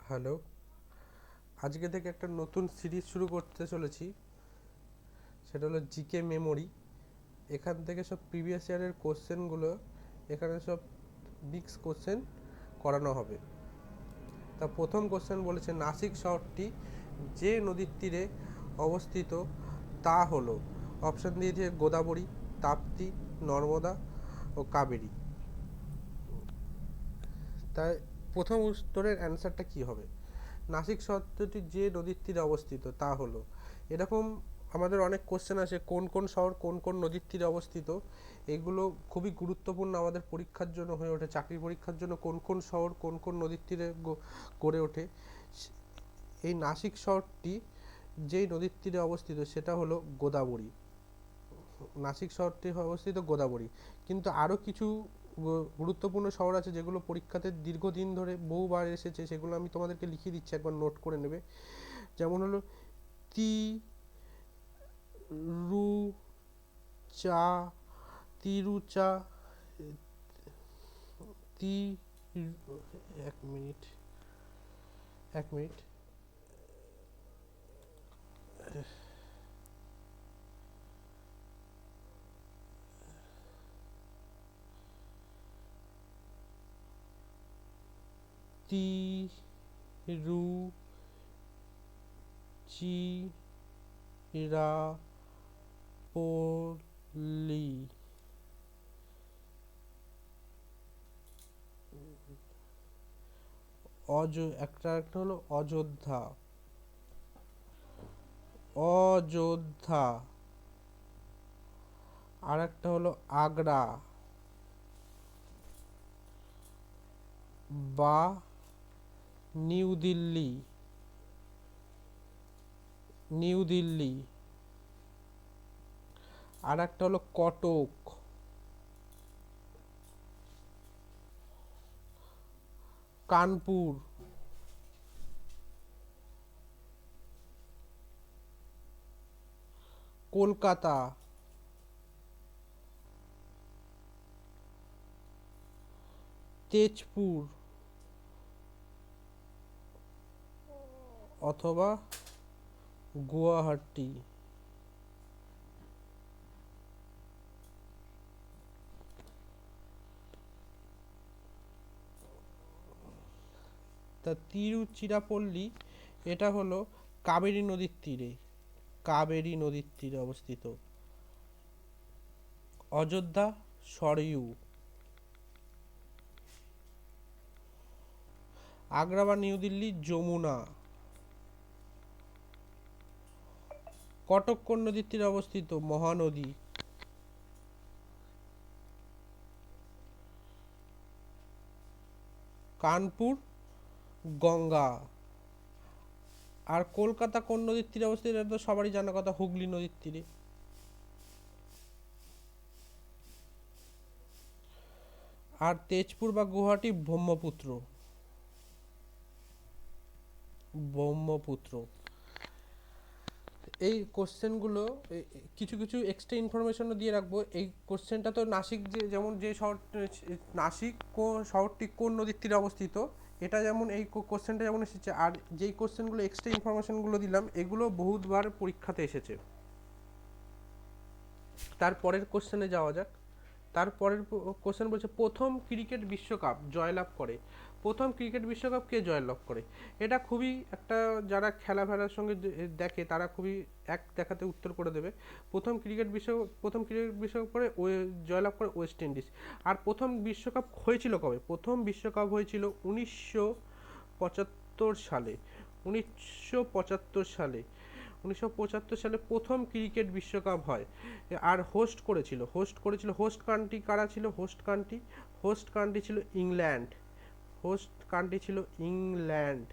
Hello, আজকে থেকে একটা নতুন সিরিজ শুরু করতে চলেছি। সেটা হলো জিকে মেমোরি। এখান থেকে সব প্রিভিয়াস ইয়ারের কোশ্চেনগুলো এখানে সব মিক্স কোশ্চেন করানো হবে। তা প্রথম কোশ্চেন বলেছে নাসিক শহরটি যে নদীর তীরে অবস্থিত তা হলো, অপশান দিয়েছে গোদাবরী, তাপ্তি, নর্মদা ও কাবেরী। তাই প্রথম উত্তরের অ্যান্সারটা কি হবে? নাসিক শহরটি যে নদীর তীরে অবস্থিত তা হলো, এরকম আমাদের অনেক কোশ্চেন আসে কোন কোন শহর কোন কোন নদীর তীরে অবস্থিত। এগুলো খুবই গুরুত্বপূর্ণ আমাদের পরীক্ষার জন্য হয়ে ওঠে, চাকরি পরীক্ষার জন্য কোন কোন শহর কোন কোন নদীর তীরে গড়ে ওঠে। এই নাসিক শহরটি যেই নদীর তীরে অবস্থিত সেটা হলো গোদাবরী। নাসিক শহরটি অবস্থিত গোদাবরী। কিন্তু আরও কিছু গুরুত্বপূর্ণ শহর আছে যেগুলো পরীক্ষাতে দীর্ঘদিন ধরে বহুবার এসেছে, সেগুলো আমি তোমাদেরকে লিখিয়ে দিচ্ছি, একবার নোট করে নেবে। যেমন হলো তি রু চা, তিরুচা, তি, এক মিনিট, এক মিনিট, তি রু চি রা পলি, একটা একটা হলো অযোধ্যা, অযোধ্যা, আর একটা হলো আগ্রা বা নিউ দিল্লি, নিউ দিল্লি, আর একটা হলো কটক, কানপুর, কলকাতা, তেজপুর অথবা গুয়াহাটি। তা তিরুচিরাপল্লী এটা হলো কাবেরী নদীর তীরে, কাবেরী নদীর তীরে অবস্থিত। অযোধ্যা সরয়ু, আগ্রা বা নিউ দিল্লি যমুনা, কটক কোন নদীর তীরে অবস্থিত? মহানদী, কানপুর গঙ্গা, আর কলকাতা কোন নদীর তীরে অবস্থিত? এটা তো সবারই জানা কথা, হুগলি নদীর তীরে। আর তেজপুর বা গুয়াহাটি ব্রহ্মপুত্র, ব্রহ্মপুত্র। এই কোশ্চেনগুলো কিছু কিছু এক্সট্রা ইনফরমেশনও দিয়ে রাখবো। এই কোশ্চেনটা তো নাসিক, যেমন যে শহর নাসিক শহরটি কোন নদীর তীরে অবস্থিত, এটা যেমন এই কোশ্চেনটা যেমন এসেছে, আর যেই কোশ্চেনগুলো এক্সট্রা ইনফরমেশনগুলো দিলাম এগুলো বহুতবার পরীক্ষাতে এসেছে। তারপরের কোশ্চেনে যাওয়া যাক। তারপরের কোশ্চেন বলছে প্রথম ক্রিকেট বিশ্বকাপ জয়লাভ করে, প্রথম ক্রিকেট বিশ্বকাপ কে জয়লাভ করে? এটা খুবই একটা, যারা খেলা ফেলার সঙ্গে দেখে তারা খুবই এক দেখাতে উত্তর করে দেবে। প্রথম ক্রিকেট বিশ্বকাপ করে জয়লাভ করে ওয়েস্ট ইন্ডিজ। আর প্রথম বিশ্বকাপ হয়েছিল কবে? প্রথম বিশ্বকাপ হয়েছিল 1975 সালে, 1975 সালে, 1975 সালে প্রথম ক্রিকেট বিশ্বকাপ হয়। আর হোস্ট কান্ট্রি কারা ছিল? হোস্ট কান্ট্রি ছিল ইংল্যান্ড, হোস্ট কান্ট্রি ছিল ইংল্যান্ড,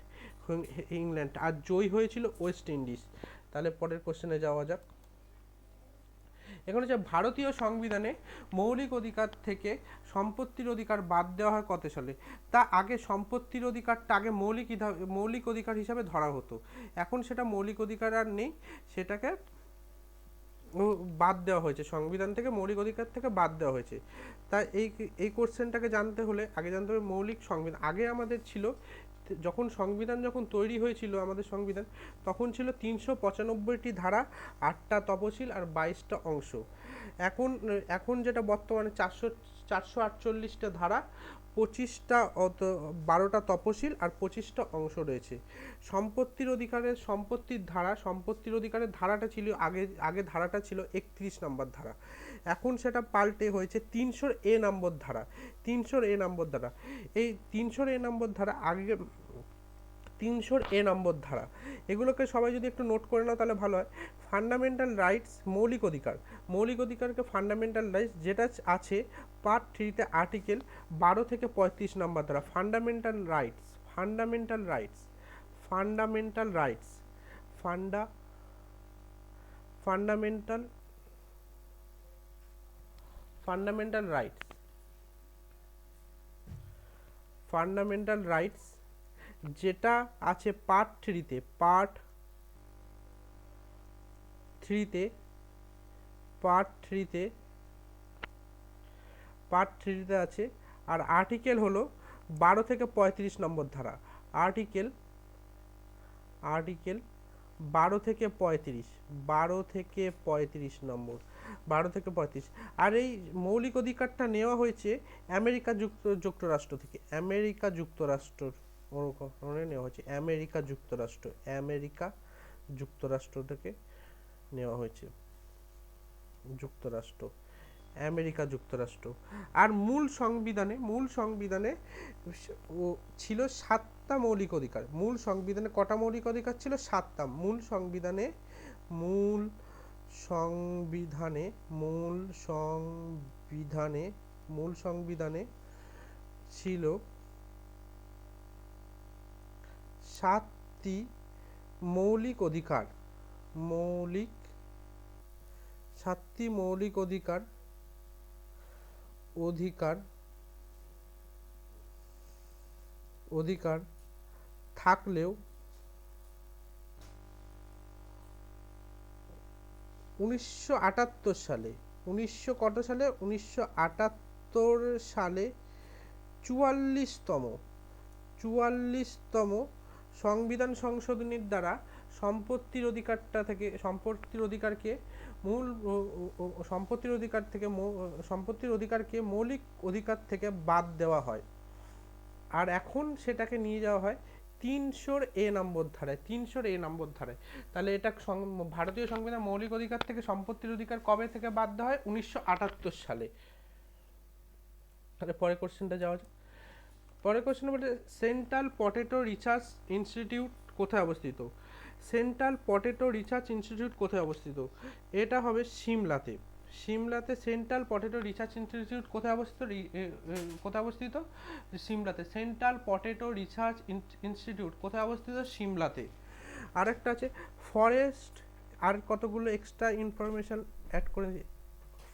ইংল্যান্ড। আর জয়ী হয়েছিল ওয়েস্ট ইন্ডিজ। তাহলে পরের কোশ্চেনে যাওয়া যাক। এখানে হচ্ছে ভারতীয় সংবিধানে মৌলিক অধিকার থেকে সম্পত্তির অধিকার বাদ দেওয়া হয় কত সালে? তা আগে সম্পত্তির অধিকারটা আগে মৌলিক অধিকার হিসাবে ধরা হতো, এখন সেটা মৌলিক অধিকার আর নেই, সেটাকে বাদ দেওয়া হয়েছে, সংবিধান থেকে মৌলিক অধিকার থেকে বাদ দেওয়া হয়েছে। তাই এই কোশ্চেনটাকে জানতে হলে আগে জানতে হবে মৌলিক সংবিধান। আগে আমাদের ছিল যখন সংবিধান যখন তৈরি হয়েছিল আমাদের সংবিধান, তখন ছিল 395টি ধারা, 8টা তপশিল আর 22টা অংশ। এখন এখন যেটা বর্তমানে 448টা ধারা, 25টা 12টা তপশিল আর 25টা অংশ রয়েছে। সম্পত্তির অধিকারের ধারাটা ছিল আগে ধারাটা ছিল 31 নম্বর ধারা, এখন সেটা পাল্টে হয়েছে 300 নম্বর ধারা। 300 নম্বর ধারা, এই 300 নম্বর ধারা আগে 300 নম্বর ধারা, এগুলোকে সবাই যদি একটু নোট করে নাও তাহলে ভালো হয়। ফান্ডামেন্টাল রাইটস, মৌলিক অধিকারকে ফান্ডামেন্টাল রাইটস যেটা আছে পার্ট 3তে আর্টিকেল 12 থেকে 35 নম্বর ধারা। Fundamental rights fundamental rights fundamental rights fundamental fundamental rights fundamental rights যেটা আছে পার্ট 3তে আছে। আর আর্টিকেল হলো 12 থেকে 35 নম্বর ধারা। আর্টিকেল 12 থেকে 35 নম্বর, 12 থেকে 35। আর এই মৌলিক অধিকারটা নেওয়া হয়েছে আমেরিকা যুক্তরাষ্ট্র থেকে, আমেরিকা যুক্তরাষ্ট্র নেওয়া হয়েছে, আমেরিকা যুক্তরাষ্ট্র থেকে নেওয়া হয়েছে, আমেরিকা যুক্তরাষ্ট্র। আর মূল সংবিধানে ছিল 7টা মৌলিক অধিকার। মূল সংবিধানে কটা মৌলিক অধিকার ছিল? 7টা। মূল সংবিধানে ছিল 7টি মৌলিক অধিকার। 7টি মৌলিক অধিকার থাকলেও 1978 সালে 44তম সংবিধান সংশোধনীর দ্বারা সম্পত্তির অধিকারকে মৌলিক অধিকার থেকে বাদ দেওয়া হয়। আর এখন সেটাকে নিয়ে যাওয়া হয় 300 নম্বর ধারায়। তাহলে এটা ভারতীয় সংবিধান মৌলিক অধিকার থেকে সম্পত্তির অধিকার কবে থেকে বাদ দেওয়া হয়? 1978 সালে। তাহলে পরের কোশ্চেনটা যাওয়া যায়। পরের কোশ্চেন বলতে সেন্ট্রাল পটেটো রিসার্চ ইনস্টিটিউট কোথায় অবস্থিত? এটা হবে সিমলাতে। সেন্ট্রাল পটেটো রিসার্চ ইনস্টিটিউট কোথায় অবস্থিত? সিমলাতে। সেন্ট্রাল পটেটো রিসার্চ ইনস্টিটিউট কোথায় অবস্থিত? সিমলাতে। আরেকটা আছে ফরেস্ট, আর কতগুলো এক্সট্রা ইনফরমেশন অ্যাড করে দিই।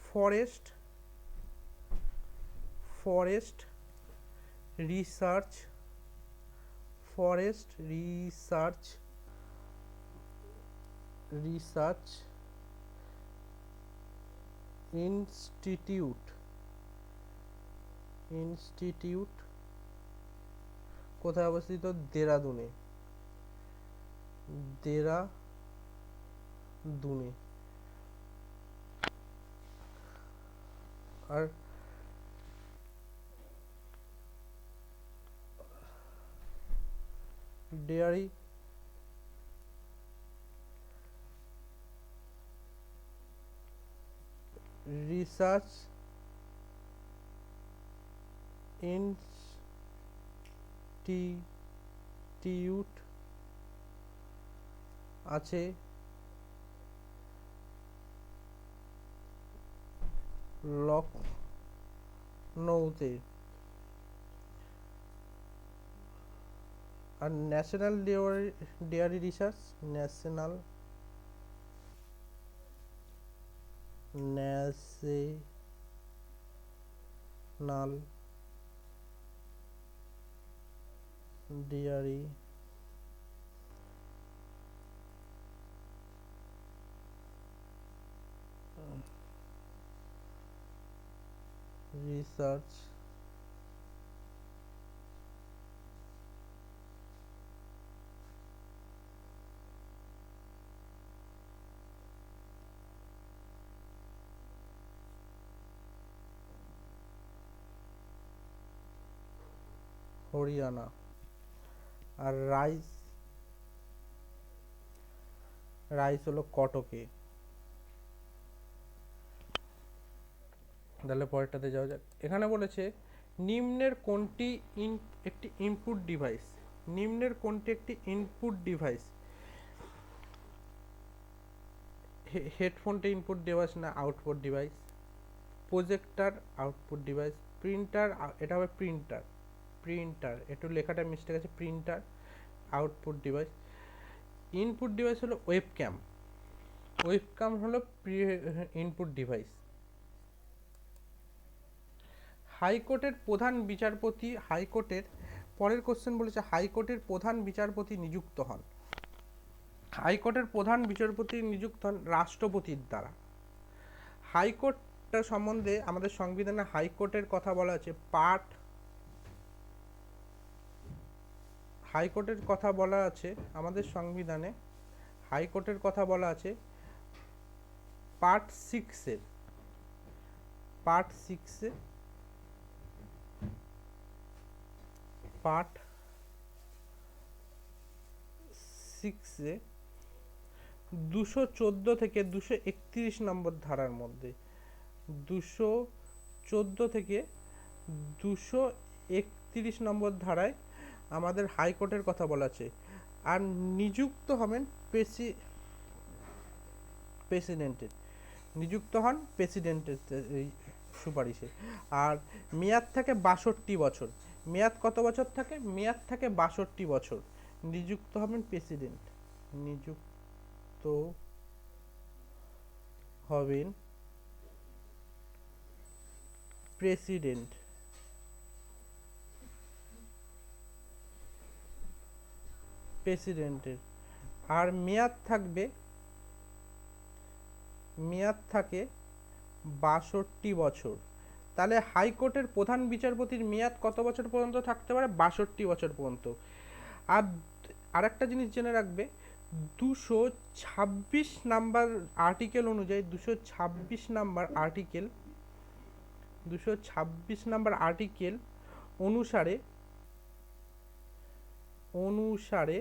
ফরেস্ট রিসার্চ ইনস্টিটিউট কোথায় অবস্থিত? দেরাদুনে। আর ডেয়ারি রিসার্চ ইনস্টিটিউট আছে লখনউতে। আর national dairy research national dairy research Haryana. আর রাইস, রাইস হলো কটকে। তাহলে পরেরটাতে যাওয়া যাক। এখানে বলেছে নিম্নের কোনটি একটি ইনপুট ডিভাইস, নিম্নের কোনটি একটি ইনপুট ডিভাইস? হেডফোনটা ইনপুট ডিভাইস না output device? Projector output device, printer, এটা হবে প্রিন্টার, প্রিন্টার একটু লেখাটা মিস্টেক আছে, printer output device. Input device হলো ওয়েবক্যাম, ওয়েবক্যাম হলো ইনপুট ডিভাইস। হাইকোর্টের প্রধান বিচারপতি, হাইকোর্টের পরের কোশ্চেন বলেছে হাইকোর্টের প্রধান বিচারপতি নিযুক্ত হন, হাইকোর্টের প্রধান বিচারপতি নিযুক্ত হন রাষ্ট্রপতির দ্বারা। হাইকোর্টটা সম্বন্ধে আমাদের সংবিধানে হাইকোর্টের কথা বলা আছে পার্ট, হাইকোর্টের কথা বলা আছে আমাদের সংবিধানে, হাইকোর্টের কথা বলা আছে পার্ট 6-এর, পার্ট 6-এ, পার্ট 6-এ 214 থেকে 231 নম্বর ধারার মধ্যে, 214 থেকে 231 নম্বর ধারায় আমাদের হাইকোর্টের কথা বলা আছে। আর নিযুক্ত হবেন প্রেসিডেন্টের, নিযুক্ত হন প্রেসিডেন্টের সুপারিশে। আর মেয়াদ থাকে 62 বছর, মেয়াদ কত বছর থাকে? মেয়াদ থাকে 62 বছর। নিযুক্ত হবেন প্রেসিডেন্ট, নিযুক্ত হবেন প্রেসিডেন্ট, প্রেসিডেন্টের। আর মেয়াদ থাকবে, মেয়াদ থাকে 62 বছর। তাহলে হাইকোর্টের প্রধান বিচারপতির মেয়াদ কত বছর পর্যন্ত থাকতে পারে? 62 বছর পর্যন্ত। আর আরেকটা জিনিস জেনে রাখবে, 226 নাম্বার আর্টিকেল অনুযায়ী, 226 নাম্বার আর্টিকেল, 226 নাম্বার আর্টিকেল অনুসারে, অনুসারে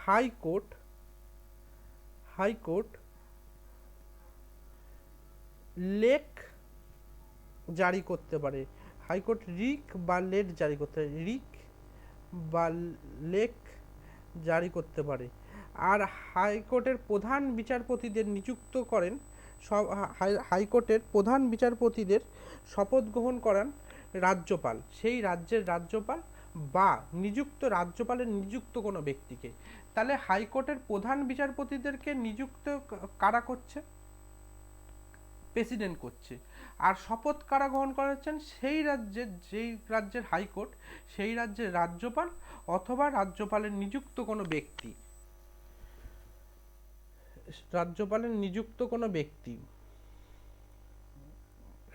হাইকোর্ট, হাইকোর্ট লেক জারি করতে পারে, হাইকোর্ট রিক বা লেট জারি করতে পারে, রিক বা লেক জারি করতে পারে। আর হাইকোর্টের প্রধান বিচারপতিদের নিযুক্ত করেন, সব হাইকোর্টের প্রধান বিচারপতিদের শপথ গ্রহণ করান রাজ্যপাল, সেই রাজ্যের রাজ্যপাল বা নিযুক্ত রাজ্যপালের নিযুক্ত কোনো ব্যক্তিকে। তাহলে হাইকোর্টের প্রধান বিচারপতিদেরকে নিযুক্ত কারা করছে? প্রেসিডেন্ট করছে। আর শপথ কারা গ্রহণ করাচ্ছেন? সেই রাজ্যের, যেই রাজ্যের হাইকোর্ট সেই রাজ্যের রাজ্যপাল অথবা রাজ্যপালের নিযুক্ত কোনো ব্যক্তি, রাজ্যপালের নিযুক্ত কোনো ব্যক্তি,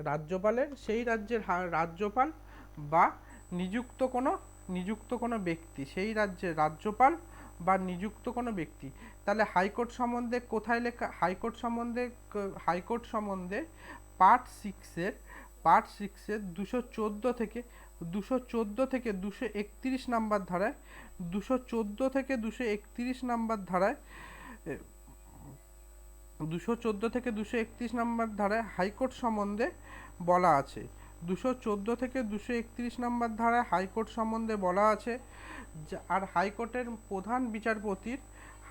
রাজ্যপালের সেই রাজ্যের রাজ্যপাল বা নিযুক্ত কোনো ব্যক্তি, সেই রাজ্যের রাজ্যপাল বা নিযুক্ত কোনো ব্যক্তি। তাহলে হাইকোর্ট সম্বন্ধে কোথায় লেখা? হাইকোর্ট সম্বন্ধে, হাইকোর্ট সম্বন্ধে পার্ট 6-এর, পার্ট 6-এর 214 থেকে 231 নাম্বার ধারায়, 214 থেকে 231 নাম্বার ধারায়, 214 থেকে 231 নম্বর ধারায় হাইকোর্ট সম্বন্ধে বলা আছে। 214 থেকে 231 নম্বর ধারায় হাইকোর্ট সম্বন্ধে বলা আছে। আর হাইকোর্টের প্রধান বিচারপতির,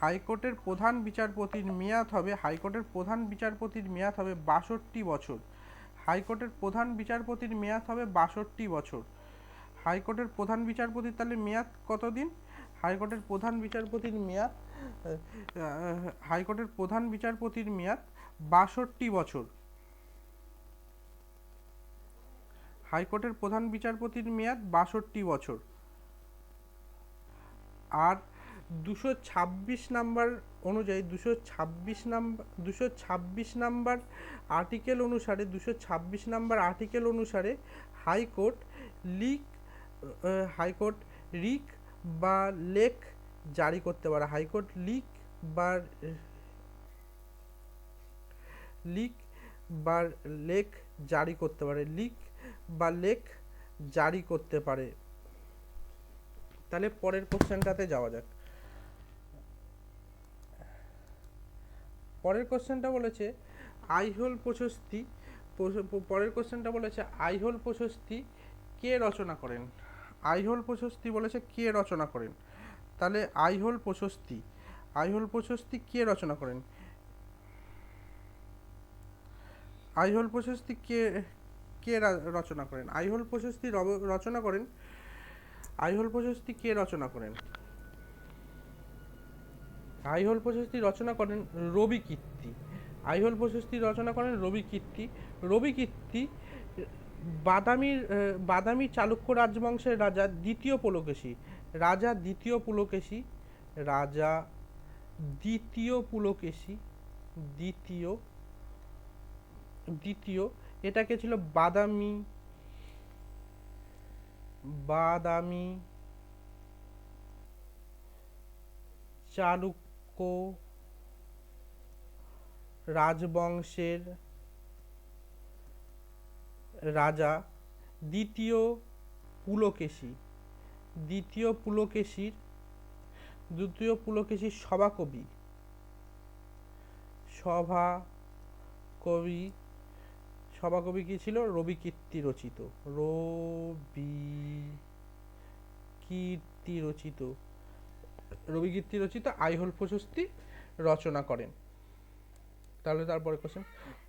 হাইকোর্টের প্রধান বিচারপতির মেয়াদ হবে, হাইকোর্টের প্রধান বিচারপতির মেয়াদ হবে 62 বছর। হাইকোর্টের প্রধান বিচারপতির মেয়াদ হবে 62 বছর। হাইকোর্টের প্রধান বিচারপতির তাহলে মেয়াদ কতদিন? হাইকোর্টের প্রধান বিচারপতির মেয়াদ, হাইকোর্টের প্রধান বিচারপতির মেয়াদ 62 বছর। হাইকোর্টের প্রধান বিচারপতির মেয়াদ 62 বছর। আর 226 নাম্বার অনুযায়ী, 226 নাম্বার আর্টিকেল অনুসারে, 226 নাম্বার আর্টিকেল অনুসারে হাইকোর্ট লিক, হাইকোর্ট রিক বা লেক জারি করতে পারে, হাইকোর্ট লিক বা লিক বা লেক জারি করতে পারে, লিক বা লেক জারি করতে পারে। তাহলে পরের কোশ্চেনটাতে যাওয়া যাক। পরের কোশ্চেনটা বলেছে আইহোল প্রশস্তি, পরের কোশ্চেনটা বলেছে আইহোল প্রশস্তি কে রচনা করেন? আইহোল প্রশস্তি বলেছে কে রচনা করেন? তাহলে আইহোল প্রশস্তি কে রচনা করেন? আইহোল প্রশস্তি কে কে রচনা করেন? আইহোল প্রশস্তি রচনা করেন, আইহোল প্রশস্তি কে রচনা করেন? আইহোল প্রশস্তি রচনা করেন রবি কীর্তি। আইহোল প্রশস্তি রচনা করেন রবি কীর্তি। রবি কীর্তি বাদামি চালুক্য রাজবংশের রাজা দ্বিতীয় পুলকেশী, রাজা দ্বিতীয় পুলকেশী, রাজা দ্বিতীয় পুলকেশী, দ্বিতীয় এটাকে ছিল বাদামি চালুক্য রাজবংশের রাজা দ্বিতীয় পুলকেশীর সভাকবি কি ছিল? রবি কীর্তি রচিত আইহোল প্রশস্তি রচনা করেন। তাহলে তারপরে কোশ্চেন,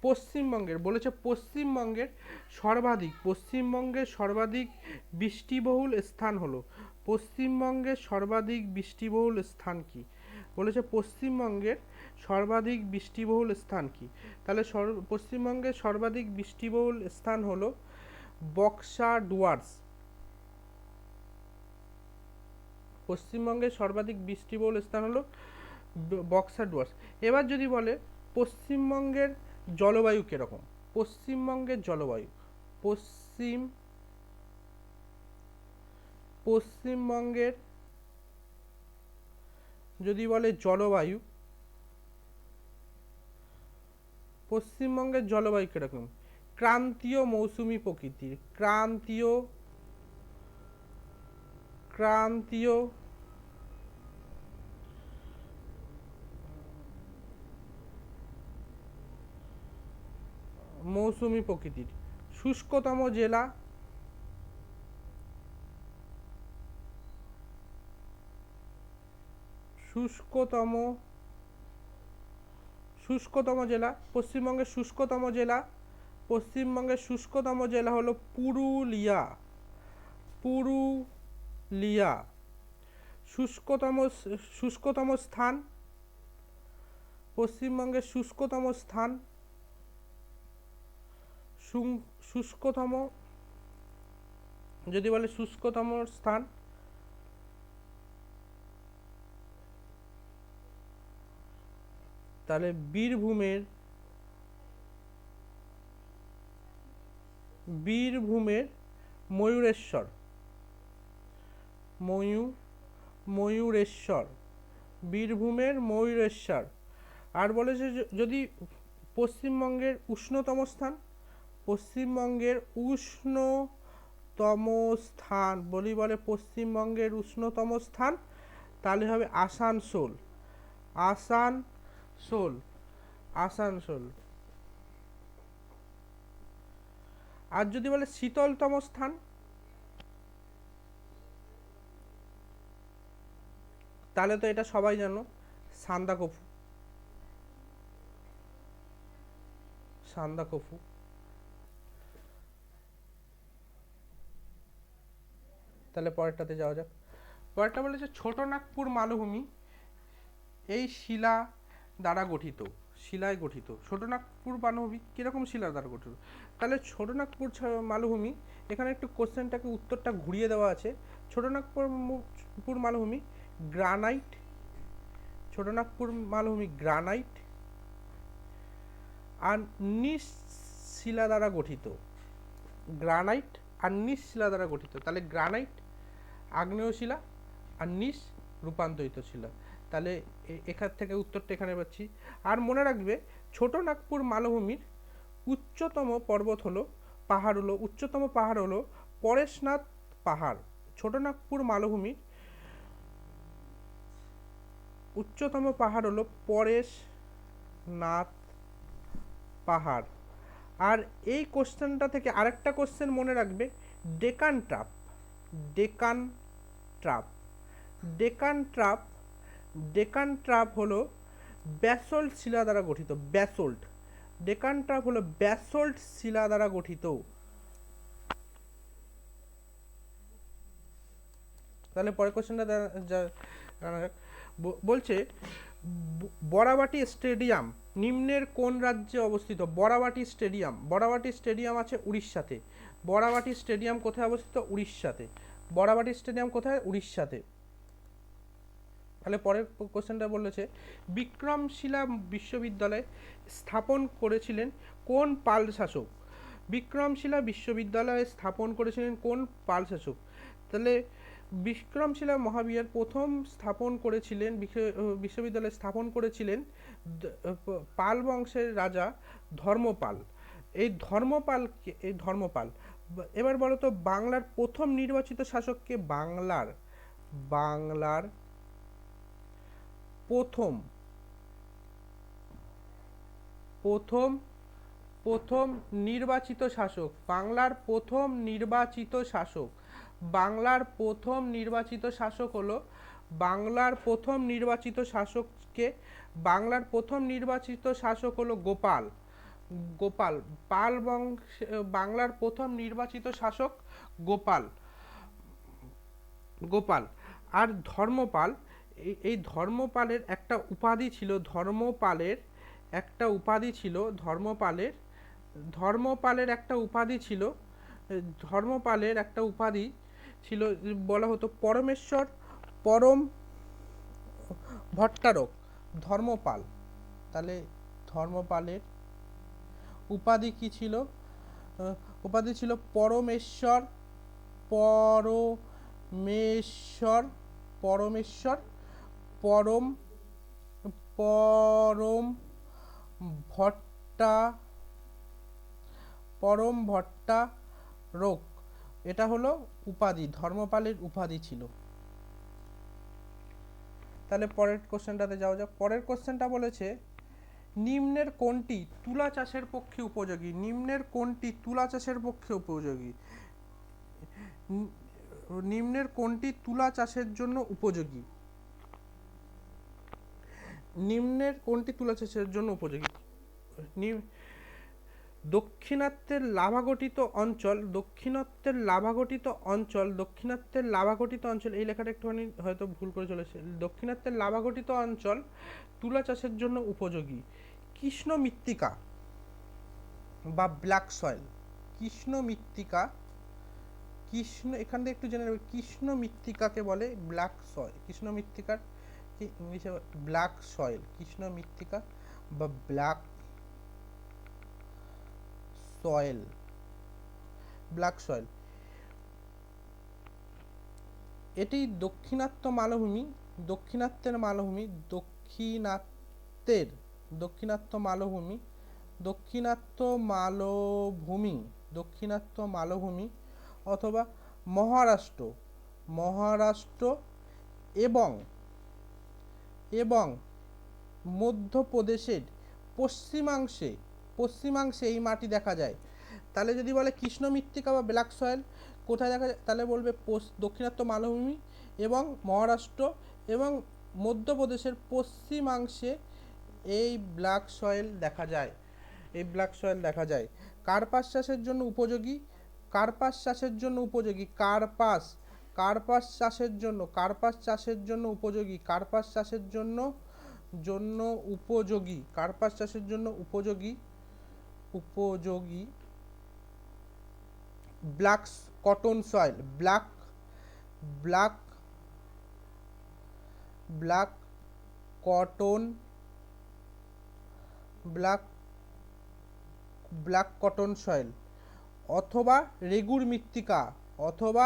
পশ্চিমবঙ্গের বলেছে পশ্চিমবঙ্গের সর্বাধিক বৃষ্টিবহুল স্থান হলো, পশ্চিমবঙ্গের সর্বাধিক বৃষ্টিবহুল স্থান কি? বলেছে পশ্চিমবঙ্গের সর্বাধিক বৃষ্টিবহুল স্থান কি? তাহলে পশ্চিমবঙ্গের সর্বাধিক বৃষ্টিবহুল স্থান হলো বক্সা ডুয়ার্স। পশ্চিমবঙ্গের সর্বাধিক বৃষ্টিবহুল স্থান হলো বক্সা ডুয়ার্স। এবার যদি বলে পশ্চিমবঙ্গের জলবায়ু কিরকম? পশ্চিমবঙ্গের জলবায়ু, পশ্চিমবঙ্গের যদি বলে জলবায়ু, পশ্চিমবঙ্গের জলবায়ু কিরকম? ক্রান্তীয় মৌসুমী প্রকৃতির, ক্রান্তীয় মৌসুমী প্রকৃতির। শুষ্কতম জেলা, শুষ্কতম জেলা, পশ্চিমবঙ্গের শুষ্কতম জেলা হলো পুরুলিয়া। শুষ্কতম স্থান, পশ্চিমবঙ্গের শুষ্কতম যদি বলে শুষ্কতম স্থান, তাহলে বীরভূমের ময়ূরেশ্বর, বীরভূমের ময়ূরেশ্বর। আর বলেছে যদি পশ্চিমবঙ্গের উষ্ণতম স্থান, পশ্চিমবঙ্গের উষ্ণতম স্থান বলে পশ্চিমবঙ্গের উষ্ণতম স্থান, তাহলে হবে আসানসোল। আর যদি বলে শীতলতম স্থান, তাহলে তো এটা সবাই জানো, সান্দাকফু। তাহলে পরেরটাতে যাওয়া যাক। পরেরটা বলেছে ছোটনাগপুর মালভূমি এই শিলায় গঠিত। ছোটনাগপুর মালভূমি কিরকম শিলা দ্বারা গঠিত? তাহলে ছোটনাগপুর মালভূমি, এখানে একটু কোশ্চেনটাকে উত্তরটা ঘুরিয়ে দেওয়া আছে। ছোটনাগপুর মালভূমি গ্রানাইট, আর নিস শিলা দ্বারা গঠিত। তাহলে গ্রানাইট আগ্নেয় শিলা আর নিস রূপান্তরিত শিলা। তাহলে এখান থেকে উত্তরটা এখানে পাচ্ছি। আর মনে রাখবে ছোটনাগপুর মালভূমির উচ্চতম পাহাড় হলো পরেশনাথ পাহাড়। ছোটনাগপুর মালভূমির উচ্চতম পাহাড় হলো পরেশনাথ পাহাড়। আর এই কোশ্চেনটা থেকে আরেকটা কোশ্চেন মনে রাখবে, Deccan trap. Deccan trap Deccan trap Deccan trap হলো ব্যাসল্ট শিলা দ্বারা গঠিত। ব্যাসল্ট, ডেকান ট্রাপ হলো ব্যাসল্ট শিলা দ্বারা গঠিত। তাহলে পরের কোশ্চেনটা বলছে বরাবাটি স্টেডিয়াম নিম্নের কোন রাজ্যে অবস্থিত? বরাবাটি স্টেডিয়াম, বরাবাটি স্টেডিয়াম আছে উড়িষ্যাতে। বরাবাটি স্টেডিয়াম কোথায় অবস্থিত? উড়িষ্যাতে। বরাবাটি স্টেডিয়াম কোথায়? উড়িষ্যাতে। তাহলে পরের কোশ্চেনটা বলেছে বিক্রমশিলা বিশ্ববিদ্যালয় স্থাপন করেছিলেন কোন পাল শাসক? বিক্রমশিলা বিশ্ববিদ্যালয় স্থাপন করেছিলেন কোন পাল শাসক? তাহলে বিক্রমশিলা মহাবিহার প্রথম স্থাপন করেছিলেন, বিশ্ববিদ্যালয় স্থাপন করেছিলেন পাল বংশের রাজা ধর্মপাল। এই ধর্মপাল। এবার বলো তো বাংলার প্রথম নির্বাচিত শাসককে? বাংলার প্রথম নির্বাচিত শাসক, বাংলার প্রথম নির্বাচিত শাসক, বাংলার প্রথম নির্বাচিত শাসক হলো, বাংলার প্রথম নির্বাচিত শাসককে, বাংলার প্রথম নির্বাচিত শাসক হলো গোপাল। পাল বংশ, বাংলার প্রথম নির্বাচিত শাসক গোপাল। আর ধর্মপাল, এই ধর্মপালের একটা উপাধি ছিল, ধর্মপালের একটা উপাধি ছিল বলা হতো পরমেশ্বর পরম ভট্টারক। ধর্মপাল, তাহলে ধর্মপালের উপাধি কি ছিল? উপাধি ছিল পরমেশ্বর পরম ভট্টারক। এটা হলো উপাধি, ধর্মপালের উপাধি ছিল। তাহলে পরের কোশ্চেনটাতে যাওয়া যাক। পরের কোশ্চেনটা বলেছে নিম্নের কোনটি তুলা চাষের পক্ষে উপযোগী? নিম্নের কোনটি তুলা চাষের পক্ষে উপযোগী? নিম্নের কোনটি তুলা চাষের জন্য উপযোগী? নিম্নের কোনটি তুলা চাষের জন্য উপযোগী? দক্ষিণাত্যের লাভাগঠিত অঞ্চল, দক্ষিণাত্যের লাভাগঠিত অঞ্চল, এই লেখাটা একটুখানি হয়তো ভুল করে চলেছে। দক্ষিণাত্যের লাভাগঠিত অঞ্চল তুলা চাষের জন্য উপযোগী। কৃষ্ণ মৃত্তিকা বা ব্ল্যাক সয়েল, এখান থেকে একটু জেনে নেবে, কৃষ্ণ মৃত্তিকাকে বলে ব্ল্যাক সয়েল। কৃষ্ণ মৃত্তিকার ইংলিশে ব্ল্যাক সয়েল, কৃষ্ণ মৃত্তিকা বা ব্ল্যাক সয়েল। এটি দাক্ষিণাত্য মালভূমি, দাক্ষিণাত্যের মালভূমি অথবা মহারাষ্ট্র এবং মধ্যপ্রদেশের পশ্চিমাংশে এই মাটি দেখা যায়। তাহলে যদি বলে কৃষ্ণ মৃত্তিকা বা ব্ল্যাক সয়েল কোথায় দেখা যায়, তাহলে বলবে দক্ষিণাত্য মালভূমি এবং মহারাষ্ট্র এবং মধ্যপ্রদেশের পশ্চিমাংশে এই ব্ল্যাক সয়েল দেখা যায়। কার্পাস চাষের জন্য উপযোগী, কার্পাস চাষের জন্য উপযোগী, কার্পাস চাষের জন্য উপযোগী black cotton soil, black cotton soil অথবা রেগুর মৃত্তিকা, অথবা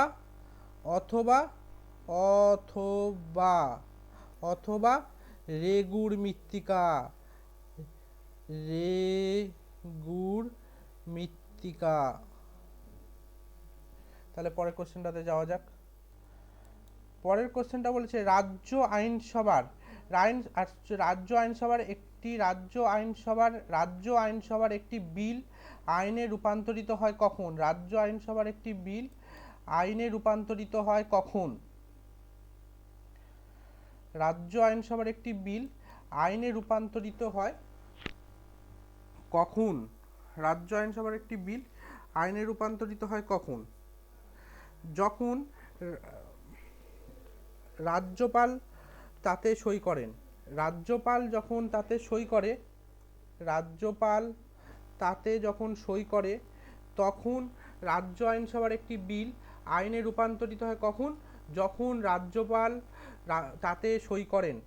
রেগুর মৃত্তিকা। তাহলে পরের কোশ্চেনটাতে যাওয়া যাক। পরের কোশ্চেনটা বলেছে রাজ্য আইনসভার একটি বিল আইনে রূপান্তরিত হয় কখন? রাজ্য আইনসভার একটি বিল আইনে রূপান্তরিত হয় কখন? রাজ্য আইনসভার একটি বিল আইনে রূপান্তরিত হয় কখন? রাজ্য আইনসভার একটি বিল আইনে রূপান্তরিত হয় কখন? যখন রাজ্যপাল তাতে সই করেন। রাজ্যপাল যখন তাতে সই করে, রাজ্যপাল তাতে যখন সই করে তখন রাজ্য আইনসভার একটি বিল আইনে রূপান্তরিত হয় কখন? যখন রাজ্যপাল তাতে সই করেন।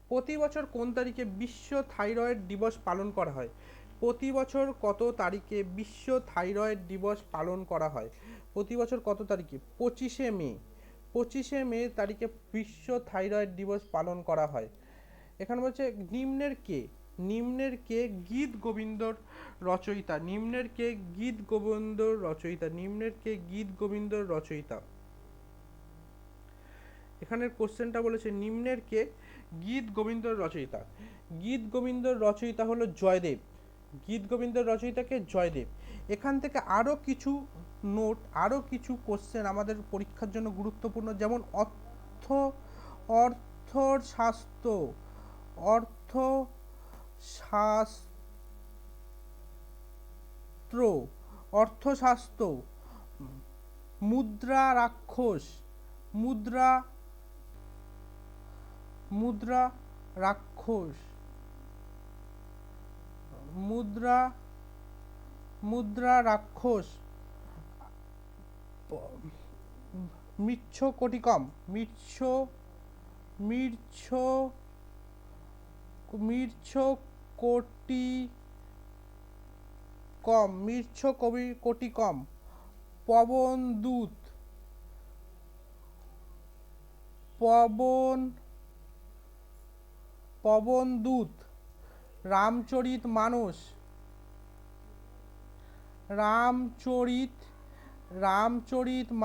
প্রতি বছর কোন তারিখে বিশ্ব থাইরয়েড দিবস পালন করা হয়? প্রতি বছর কত তারিখে বিশ্ব থাইরয়েড দিবস পালন করা হয়? প্রতি বছর কত তারিখে? 25শে মে। 25শে মে তারিখে বিশ্ব থাইরয়েড দিবস পালন করা হয়। এখানে বলছে নিম্নের কে? নিম্নের কে গীত গোবিন্দর রচয়িতা? নিম্নের কে গীত গোবিন্দর রচয়িতা? নিম্নের কে গীত গোবিন্দর রচয়িতা? এখানের কোশ্চেনটা বলেছে নিম্নের কে গীত গোবিন্দর রচয়িতা? গীত গোবিন্দর রচয়িতা হলো জয়দেব। গীত গোবিন্দর রচয়িতাকে জয়দেব। এখান থেকে আরও কিছু নোট, আরও কিছু কোশ্চেন আমাদের পরীক্ষার জন্য গুরুত্বপূর্ণ, যেমন অর্থশাস্ত্র, অর্থশাস্ত্র, মুদ্রা রাক্ষস, মুদ্রা রাক্ষস, মুদ্রা রাক্ষস, মৃচ্ছকটিকম, মৃচ্ছকটিকম, পবনদূত, রামচরিত মানস, রামচরিত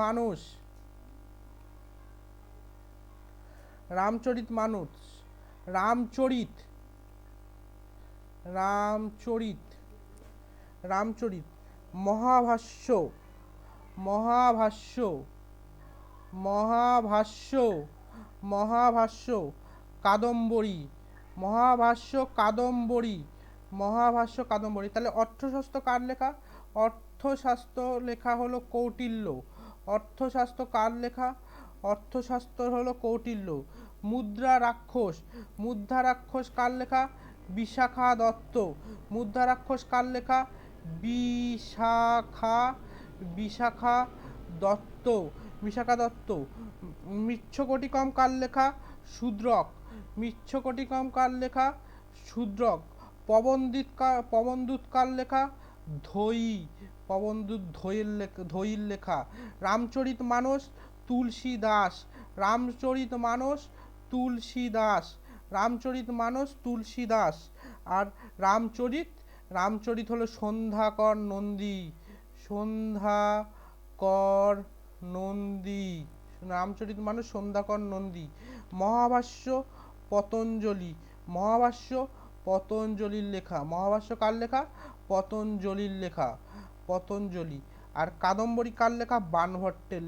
মানস, মহাভাষ্য, কাদম্বরী, কাদম্বরী। তাহলে অর্থশাস্ত্র কার লেখা? অর্থশাস্ত্র লেখা হলো কৌটিল্য। অর্থশাস্ত্র কার লেখা? অর্থশাস্ত্র হলো কৌটিল্য। মুদ্রা রাক্ষস কার লেখা? বিশাখা দত্ত। মুদ্রা রাক্ষস কার লেখা? বিশাখা দত্ত। মৃচ্ছকটিকম কার লেখা? শূদ্রক। কার লেখা? শূদ্রক। পবনদূত কার লেখা? ধৈ। ধৈর লেখা। রামচরিত মানস তুলসীদাস। আর রামচরিত হলো সন্ধ্যাকর নন্দী। রামচরিত মানস সন্ধ্যাকর নন্দী। মহাভাষ্য পতঞ্জলির লেখা। মহাভাষ্য কার লেখা? পতঞ্জলি। আর কাদম্বরী কার লেখা? বাণভট্টের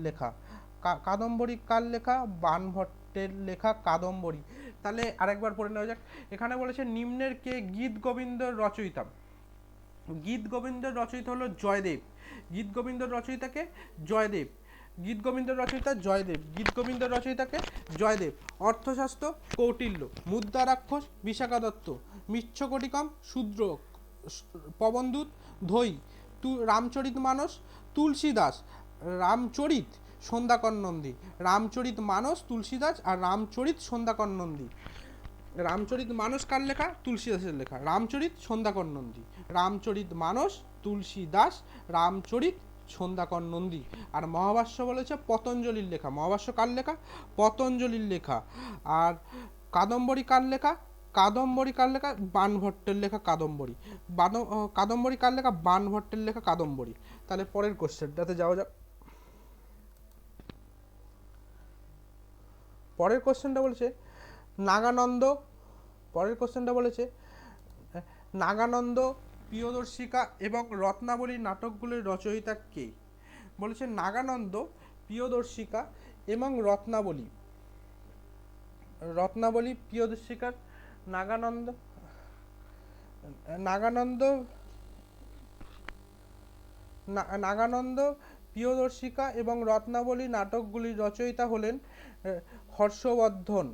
লেখা। কাদম্বরী। তাহলে আরেকবার পড়ে নেওয়া যাক। এখানে বলেছে নিম্নের কে গীত গোবিন্দর রচয়িতা? গীত গোবিন্দর রচয়িতা হলো জয়দেব। গীত গোবিন্দর রচয়িতাকে জয়দেব। অর্থশাস্ত্র কৌটিল্য, মুদ্রা রাক্ষস বিশাখা দত্ত, মৃচ্ছকটিকম শূদ্রক, পবনদূত ধৈ, রামচরিত মানস তুলসীদাস, রামচরিত সন্ধ্যাকর নন্দী। রামচরিত মানস তুলসীদাস আর রামচরিত সন্ধ্যাকর নন্দী। রামচরিত মানস কার লেখা? তুলসীদাসের লেখা। রামচরিত সন্ধ্যাকর নন্দী। রামচরিত মানস তুলসীদাস, রামচরিত সন্ধ্যাকর নন্দী। আর মহাভাষ্য বলেছে পতঞ্জলির লেখা। মহাভাষ্য কার লেখা? পতঞ্জলির লেখা। আর কাদম্বরী কার লেখা? বাণভট্টের লেখা কাদম্বরী। কাদম্বরী কার লেখা? বাণভট্টের লেখা কাদম্বরী। তাহলে পরের কোশ্চেনটাতে যাওয়া যাক। পরের কোশ্চেনটা বলেছে নাগানন্দ, পরের কোশ্চেনটা বলেছে নাগানন্দ, প্রিয়দর্শিকা এবং রত্নাবলী নাটকগুলির রচয়িতা কে? বলেছে নাগানন্দ, প্রিয়দর্শিকা এবং রত্নাবলী। রত্নাবলী, প্রিয়দর্শিকার নাগানন্দ, নাগানন্দ, নাগানন্দ, প্রিয়দর্শিকা এবং রত্নাবলী নাটকগুলির রচয়িতা হলেন হর্ষবর্ধন।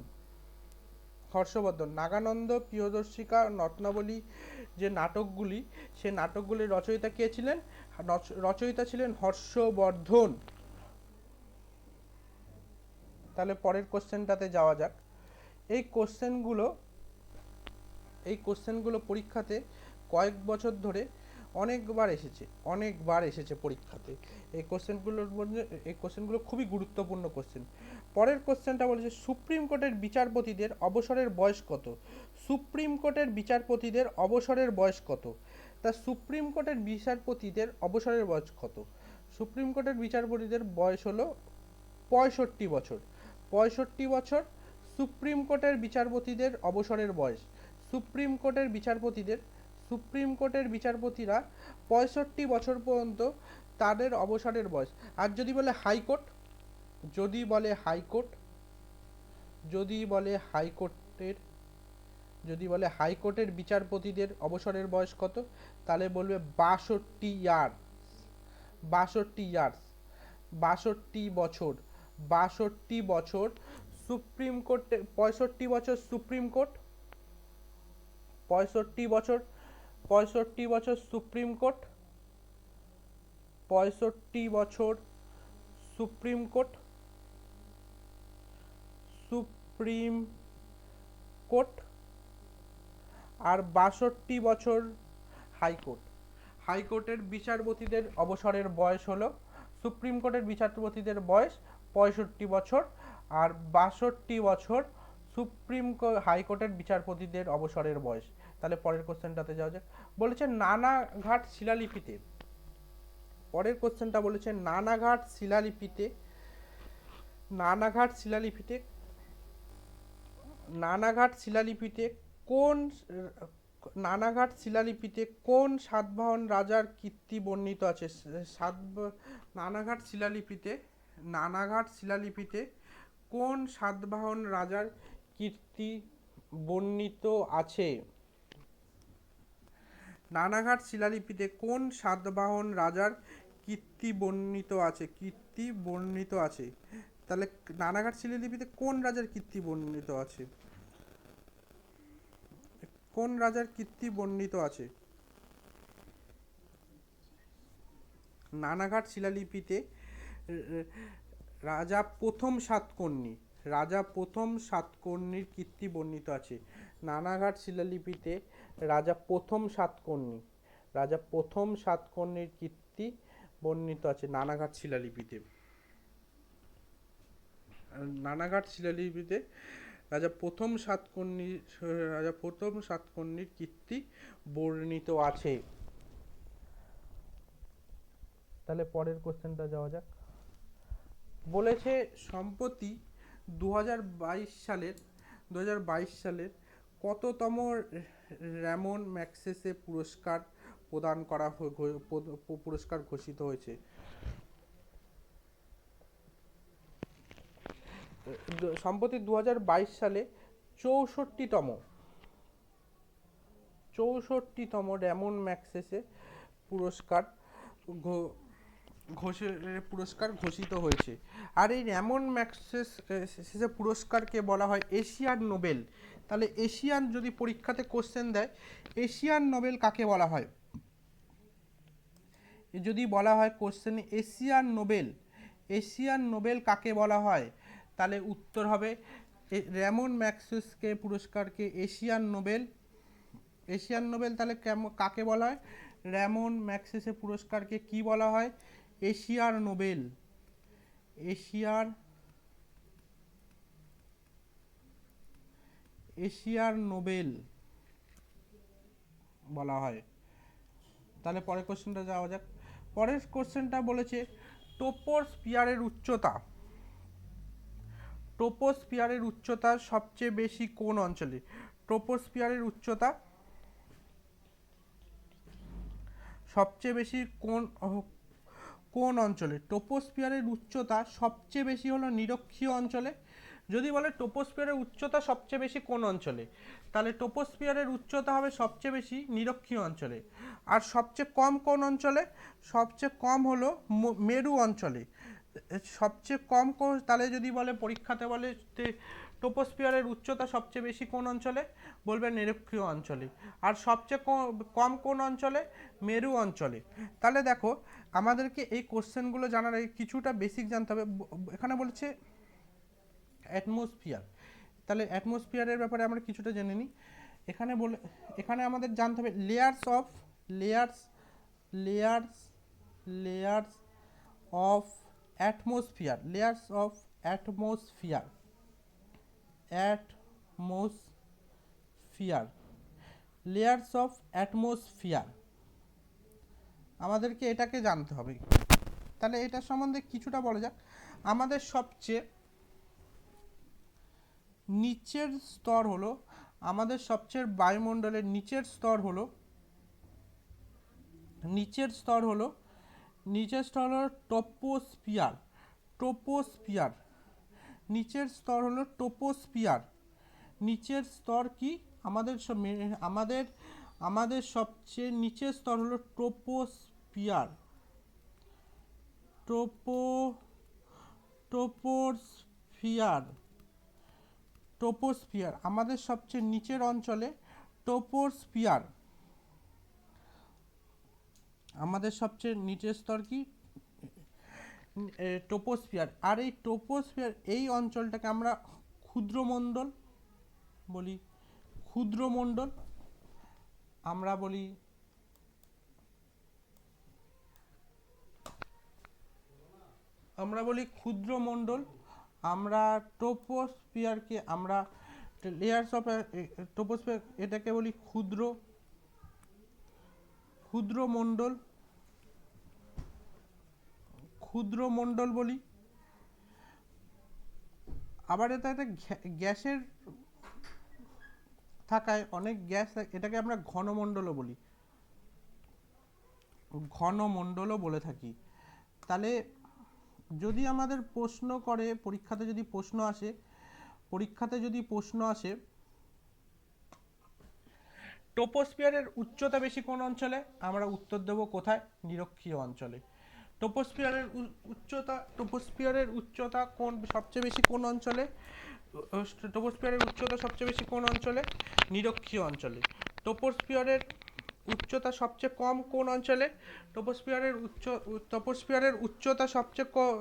হর্ষবর্ধন। নাগানন্দ, প্রিয়দর্শিকা, রত্নাবলী যে নাটকগুলি, সে নাটকগুলির রচয়িতা কে ছিলেন? রচয়িতা ছিলেন হর্ষবর্ধন। তাহলে পরের কোশ্চেনটাতে যাওয়া যাক। এই কোশ্চেনগুলো পরীক্ষাতে কয়েক বছর ধরে অনেকবার এসেছে পরীক্ষাতে। এই কোশ্চেনগুলো খুবই গুরুত্বপূর্ণ কোশ্চেন। পরের কোশ্চেনটা বলেছে সুপ্রিম কোর্টের বিচারপতিদের অবসরের বয়স কত? সুপ্রিম কোর্টের বিচারপতিদের অবসরের বয়স কত? তা সুপ্রিম কোর্টের বিচারপতিদের অবসরের বয়স কত? সুপ্রিম কোর্টের বিচারপতিদের বয়স হলো 65 বছর। 65 বছর সুপ্রিম কোর্টের বিচারপতিদের অবসরের বয়স। সুপ্রিম কোর্টের বিচারপতিরা 65 বছর পর্যন্ত তাদের অবসরের বয়স। আর যদি বলে হাইকোর্ট, হাইকোর্টের বিচারপতিদের অবসরের বয়স কত? তাহলে বলবে 62 ইয়ার্স। 62 বছর। 62 বছর সুপ্রিম কোর্টে, 65 বছর সুপ্রিম কোর্ট, 65 বছর সুপ্রিম কোর্ট, 65 বছর সুপ্রিম কোর্ট, আর 62 বছর হাইকোর্ট। হাইকোর্টের বিচারপতিদের অবসরের বয়স হলো, সুপ্রিম কোর্টের বিচারপতিদের বয়স 65 বছর আর 62 বছর হাইকোর্টের বিচারপতিদের অবসরের বয়স। তাহলে পরের কোশ্চেনটাতে যাওয়া যাক। বলেছে নানাঘাট শিলালিপিতে, পরের কোশ্চেনটা বলেছে নানাঘাট শিলালিপিতে কোন সাতবাহন রাজার কীর্তি বর্ণিত আছে? নানাঘাট শিলালিপিতে কোন সাতবাহন রাজার কীর্তি বর্ণিত আছে? নানাঘাট শিলালিপিতে কোন সাতবাহন রাজার কীর্তি বর্ণিত আছে? তাহলে নানাঘাট শিলালিপিতে কোন রাজার কীর্তি বর্ণিত আছে? কোন রাজার কীর্তি বর্ণিত আছে? নানাঘাট শিলালিপিতে রাজা প্রথম সাতকর্ণীর কীর্তি বর্ণিত আছে। নানাঘাট শিলালিপিতে রাজা প্রথম সাতকর্ণীর কীর্তি বর্ণিত আছে নানাঘাট শিলালিপিতে। রাজা প্রথম সাতকর্ণীর কীর্তি বর্ণিত আছে। তাহলে পরের কোশ্চেনটা যাওয়া যাক। বলেছে সম্প্রতি 2022 সালের কততম র্যামন ম্যাগসেসে পুরস্কার ঘোষিত হয়েছে? সম্প্রতি 2022 সালে 64তম র্যামন ম্যাগসেসে পুরস্কার ঘোষিত হয়েছে। আর এই র্যামন ম্যাগসেসে পুরস্কারকে বলা হয় এশিয়ান নোবেল। তাহলে এশিয়ান, যদি পরীক্ষাতে কোশ্চেন দেয় এশিয়ান নোবেল কাকে বলা হয়, যদি বলা হয় কোশ্চেনে এশিয়ান নোবেল কাকে বলা হয়, তাহলে উত্তর হবে র্যামন ম্যাগসেসকে পুরস্কারকে এশিয়ান নোবেল। তাহলে কাকে বলা হয়? র্যামন ম্যাগসেসে পুরস্কারকে কি বলা হয়? এশিয়ার নোবেল বলা হয়। তাহলে পরের কোশ্চেনটা যাওয়া যাক। পরের কোশ্চেনটা বলেছে ট্রপোস্ফিয়ারের উচ্চতা ট্রোপোস্ফিয়ারের উচ্চতা সবচেয়ে বেশি কোন অঞ্চলে? ট্রোপোস্ফিয়ারের উচ্চতা সবচেয়ে বেশি কোন অঞ্চলে? ট্রোপোস্ফিয়ারের উচ্চতা সবচেয়ে বেশি হলো নিরক্ষীয় অঞ্চলে। যদি বলে ট্রোপোস্ফিয়ারের উচ্চতা সবচেয়ে বেশি কোন অঞ্চলে, তাহলে ট্রোপোস্ফিয়ারের উচ্চতা হবে সবচেয়ে বেশি নিরক্ষীয় অঞ্চলে। আর সবচেয়ে কম কোন অঞ্চলে? সবচেয়ে কম হলো মেরু অঞ্চলে। সবচেয়ে কম তাহলে যদি বলে পরীক্ষাতে বলে ট্রোপোস্ফিয়ারের উচ্চতা সবচেয়ে বেশি কোন অঞ্চলে, বলবে নিরক্ষীয় অঞ্চলে। আর সবচেয়ে কম কোন অঞ্চলে? মেরু অঞ্চলে। তাহলে দেখো আমাদেরকে এই কোশ্চেনগুলো জানার আগে কিছুটা বেসিক জানতে হবে। এখানে বলছে অ্যাটমসফিয়ার, তাহলে অ্যাটমসফিয়ারের ব্যাপারে আমরা কিছুটা জেনে নিই। এখানে আমাদের জানতে হবে layers of atmosphere, layers of atmosphere আমাদেরকে এটাকে জানতে হবে। তাহলে এটা সম্বন্ধে কিছুটা বলা যাক। আমাদের সবচেয়ে নিচের স্তর হলো, আমাদের সবচেয়ে বায়ুমণ্ডলের নিচের স্তর হলো ট্রোপোস্ফিয়ার। নিচের স্তর হলো ট্রোপোস্ফিয়ার। নিচের স্তর কি? আমাদের সবচেয়ে নিচের স্তর হলো ট্রোপোস্ফিয়ার। ট্রোপোস্ফিয়ার আমাদের সবচেয়ে নিচের অঞ্চলে ট্রোপোস্ফিয়ার। আমাদের সবচেয়ে নিচের স্তর কি? ট্রোপোস্ফিয়ার। আর এই ট্রোপোস্ফিয়ার এই অঞ্চলটাকে আমরা ক্ষুদ্রমণ্ডল বলি। আমরা বলি ক্ষুদ্রমণ্ডল। আমরা ট্রোপোস্ফিয়ারকে আমরা লেয়ার্স অফ ট্রোপোস্ফিয়ার এটাকে বলি ক্ষুদ্রমণ্ডল বলি। আবার এটা একটা গ্যাসের থাকায় অনেক গ্যাস, এটাকে আমরা ঘনমণ্ডলও বলে থাকি। তাহলে যদি আমাদের প্রশ্ন করে, পরীক্ষাতে যদি প্রশ্ন আসে ট্রোপোস্ফিয়ারের উচ্চতা বেশি কোন অঞ্চলে, আমরা উত্তর দেব কোথায়? নিরক্ষীয় অঞ্চলে। ট্রোপোস্ফিয়ারের উচ্চতা সবচেয়ে বেশি কোন অঞ্চলে? ট্রোপোস্ফিয়ারের উচ্চতা সবচেয়ে বেশি কোন অঞ্চলে? নিরক্ষীয় অঞ্চলে। ট্রোপোস্ফিয়ারের উচ্চতা সবচেয়ে কম কোন অঞ্চলে? ট্রোপোস্ফিয়ারের উচ্চতা সবচেয়ে কম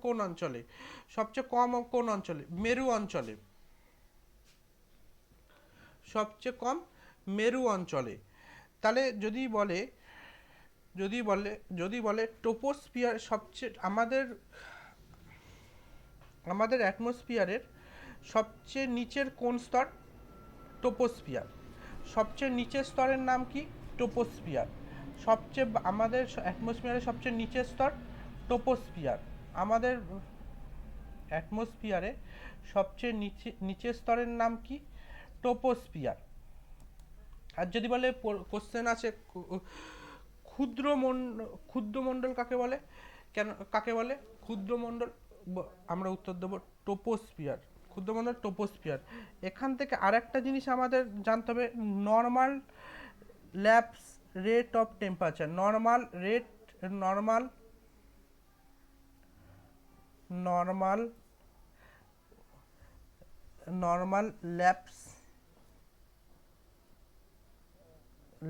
কোন অঞ্চলে? সবচেয়ে কম কোন অঞ্চলে? মেরু অঞ্চলে। সবচেয়ে কম মেরু অঞ্চলে। তাহলে যদি বলে ট্রোপোস্ফিয়ার সবচেয়ে আমাদের অ্যাটমসফিয়ারের সবচেয়ে নিচের কোন স্তর? ট্রোপোস্ফিয়ার। সবচেয়ে নিচের স্তরের নাম কি? ট্রোপোস্ফিয়ার। আমাদের অ্যাটমসফিয়ারের সবচেয়ে নিচের স্তর ট্রোপোস্ফিয়ার। আমাদের অ্যাটমসফিয়ারে সবচেয়ে নিচের স্তরের নাম কি? ট্রোপোস্ফিয়ার। আর যদি বলে কোশ্চেন আছে ক্ষুদ্রমণ্ডল কাকে বলে? ক্ষুদ্রমণ্ডল আমরা উত্তর দেব ট্রোপোস্ফিয়ার। ক্ষুদ্রমণ্ডল ট্রোপোস্ফিয়ার। এখান থেকে আরেকটা জিনিস আমাদের জানতে হবে, normal lapse rate of temperature. Normal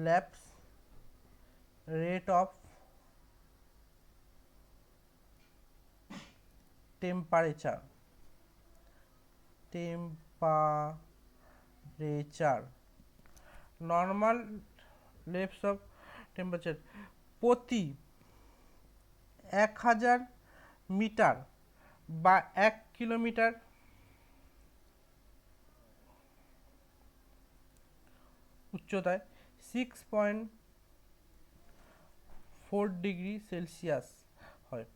lapse rate of temperature. Normal levels of temperature প্রতি 1000 মিটার বা 1 কিলোমিটার উচ্চতায় 6.0 4°C হয়।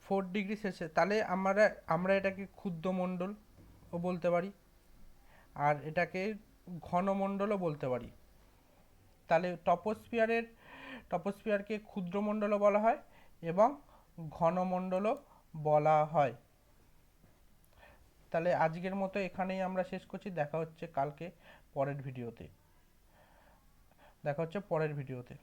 4°C, তাহলে আমরা এটাকে ক্ষুদ্রমণ্ডলও বলতে পারি, আর এটাকে ঘনমণ্ডলও বলতে পারি। তাহলে টপোস্ফিয়ারকে ক্ষুদ্রমণ্ডলও বলা হয় এবং ঘনমণ্ডলও বলা হয়। তাহলে আজকের মতো এখানেই আমরা শেষ করছি। দেখা হচ্ছে পরের ভিডিওতে।